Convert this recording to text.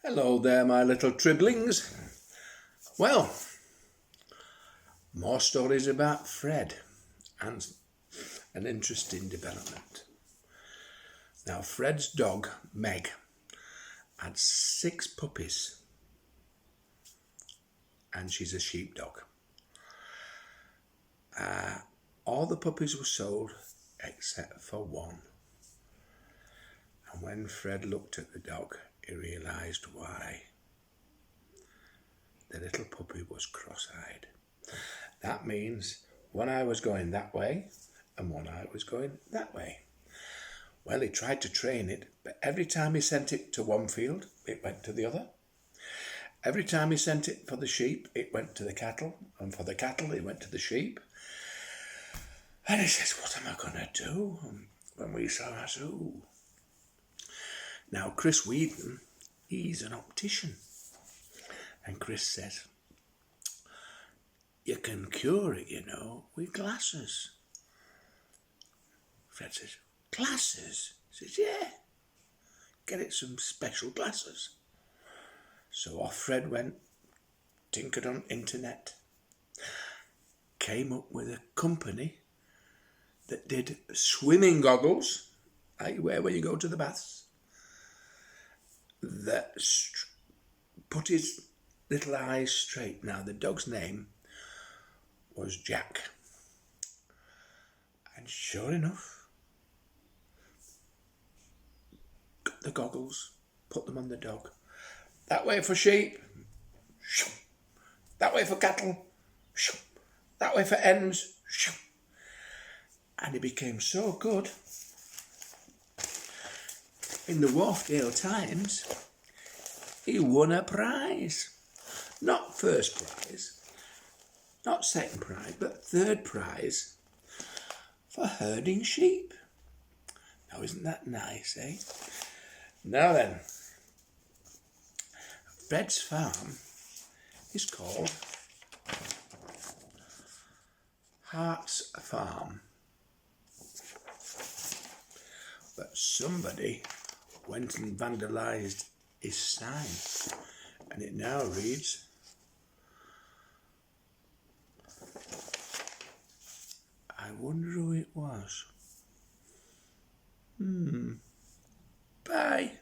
Hello there, my little triblings. Well, more stories about Fred and an interesting development. Now, Fred's dog, Meg, had 6 puppies, and she's a sheepdog. All the puppies were sold except for one. And when Fred looked at the dog, he realised why. The little puppy was cross-eyed. That means one eye was going that way and one eye was going that way. Well, he tried to train it, but every time he sent it to one field, it went to the other. Every time he sent it for the sheep, it went to the cattle, and for the cattle, it went to the sheep. And he says, what am I going to do? And when we saw our zoo. Now, Chris Wheaton, he's an optician. And Chris says, you can cure it, with glasses. Fred says, glasses? He says, yeah, get it some special glasses. So off Fred went, tinkered on internet, came up with a company that did swimming goggles, like you wear when you go to the baths, that put his little eyes straight. Now, the dog's name was Jack. And sure enough, got the goggles, put them on the dog. That way for sheep, that way for cattle, that way for hens. And he became so good. In the Wharfdale Times, he won a prize. Not first prize, not second prize, but third prize for herding sheep. Now, isn't that nice, eh? Now then, Fred's farm is called Hart's Farm. But somebody went and vandalised his sign, and it now reads, I wonder who it was. Bye.